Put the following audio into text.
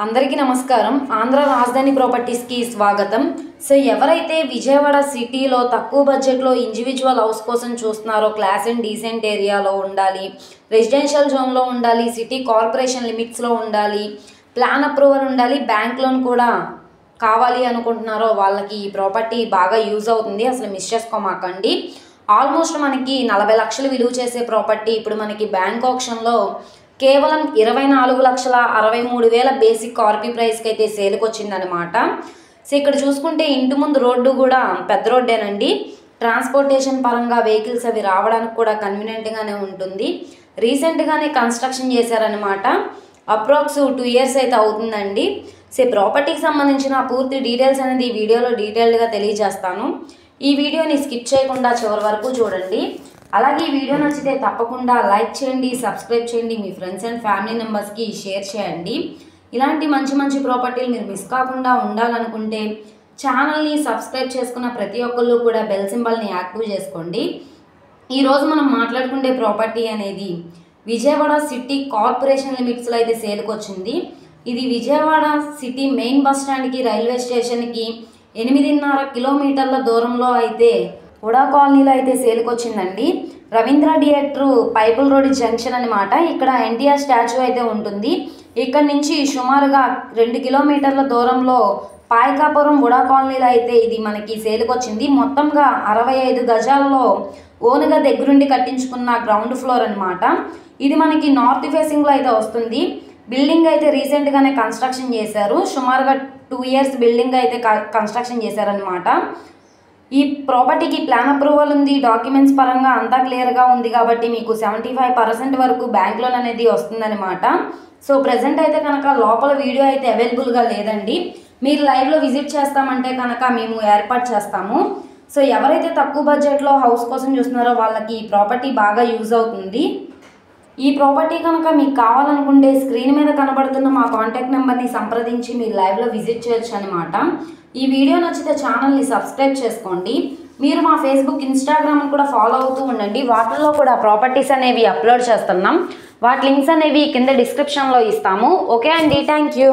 అందరికీ నమస్కారం. ఆంధ్ర రాజధాని ప్రాపర్టీస్కి స్వాగతం. సో ఎవరైతే విజయవాడ సిటీలో తక్కువ బడ్జెట్లో ఇండివిజువల్ హౌస్ కోసం చూస్తున్నారో, క్లాస్ అండ్ డీసెంట్ ఏరియాలో ఉండాలి, రెసిడెన్షియల్ జోన్లో ఉండాలి, సిటీ కార్పొరేషన్ లిమిట్స్లో ఉండాలి, ప్లాన్ అప్రూవల్ ఉండాలి, బ్యాంక్ లోన్ కూడా కావాలి అనుకుంటున్నారో వాళ్ళకి ఈ ప్రాపర్టీ బాగా యూజ్ అవుతుంది. అసలు మిస్ చేసుకోమాకండి. ఆల్మోస్ట్ మనకి 40 లక్షలు విలువ చేసే ప్రాపర్టీ ఇప్పుడు మనకి బ్యాంక్ ఆప్షన్లో కేవలం 24,63,000 బేసిక్ ఆర్పీ ప్రైస్కి అయితే సేల్కి వచ్చిందనమాట. సో ఇక్కడ చూసుకుంటే ఇంటి ముందు రోడ్డు కూడా పెద్ద రోడ్డేనండి. ట్రాన్స్పోర్టేషన్ పరంగా వెహికల్స్ అవి రావడానికి కూడా కన్వీనియంట్గానే ఉంటుంది. రీసెంట్గానే కన్స్ట్రక్షన్ చేశారనమాట. అప్రాక్స్ 2 ఇయర్స్ అయితే అవుతుందండి. సో ప్రాపర్టీకి సంబంధించిన పూర్తి డీటెయిల్స్ అనేది ఈ వీడియోలో డీటెయిల్డ్గా తెలియజేస్తాను. ఈ వీడియోని స్కిప్ చేయకుండా చివరి వరకు చూడండి. అలాగే ఈ వీడియో నచ్చితే తప్పకుండా లైక్ చేయండి, సబ్స్క్రైబ్ చేయండి, మీ ఫ్రెండ్స్ అండ్ ఫ్యామిలీ మెంబర్స్కి షేర్ చేయండి. ఇలాంటి మంచి ప్రాపర్టీలు మీరు మిస్ కాకుండా ఉండాలనుకుంటే ఛానల్ని సబ్స్క్రైబ్ చేసుకున్న ప్రతి ఒక్కళ్ళు కూడా బెల్ సింబల్ని యాక్టివ్ చేసుకోండి. ఈరోజు మనం మాట్లాడుకునే ప్రాపర్టీ అనేది విజయవాడ సిటీ కార్పొరేషన్ లిమిట్స్లో అయితే సేల్కి వచ్చింది. ఇది విజయవాడ సిటీ మెయిన్ బస్ స్టాండ్కి, రైల్వే స్టేషన్కి 8.5 కిలోమీటర్ల దూరంలో అయితే హుడా కాలనీలో అయితే సేల్కి వచ్చిందండి. రవీంద్ర థియేటర్ పైపుల్ రోడ్ జంక్షన్ అనమాట. ఇక్కడ ఎన్టీఆర్ స్టాచ్యూ అయితే ఉంటుంది. ఇక్కడ నుంచి సుమారుగా 2 కిలోమీటర్ల దూరంలో పాయకాపురం హుడా కాలనీలో అయితే ఇది మనకి సేల్కి వచ్చింది. మొత్తంగా 65 గజాల్లో ఓనుగా దగ్గరుండి కట్టించుకున్న గ్రౌండ్ ఫ్లోర్ అనమాట. ఇది మనకి నార్త్ ఫేసింగ్లో అయితే వస్తుంది. బిల్డింగ్ అయితే రీసెంట్గానే కన్స్ట్రక్షన్ చేశారు. సుమారుగా 2 ఇయర్స్ బిల్డింగ్ అయితే కన్స్ట్రక్షన్ చేశారనమాట. ఈ ప్రాపర్టీకి ప్లాన్ అప్రూవల్ ఉంది. డాక్యుమెంట్స్ పరంగా అంతా క్లియర్గా ఉంది కాబట్టి మీకు 75% వరకు బ్యాంక్ లోన్ అనేది వస్తుందన్నమాట. సో ప్రజెంట్ అయితే కనుక లోపల వీడియో అయితే అవైలబుల్గా లేదండి. మీరు లైవ్లో విజిట్ చేస్తామంటే కనుక మేము ఏర్పాటు చేస్తాము. సో ఎవరైతే తక్కువ బడ్జెట్లో హౌస్ కోసం చూస్తున్నారో వాళ్ళకి ఈ ప్రాపర్టీ బాగా యూజ్ అవుతుంది. ఈ ప్రాపర్టీ కనుక మీకు కావాలనుకుంటే స్క్రీన్ మీద కనబడుతున్న మా కాంటాక్ట్ నెంబర్ని సంప్రదించి మీరు లైవ్లో విజిట్ చేయొచ్చు అనమాట. ఈ వీడియో నచ్చితే ఛానల్ని సబ్స్క్రైబ్ చేసుకోండి. మీరు మా ఫేస్బుక్, ఇన్స్టాగ్రామ్ని కూడా ఫాలో అవుతూ ఉండండి. వాటిల్లో కూడా ప్రాపర్టీస్ అనేవి అప్లోడ్ చేస్తున్నాం. వాటి లింక్స్ అనేవి కింద డిస్క్రిప్షన్లో ఇస్తాము. ఓకే అండి, థ్యాంక్ యూ.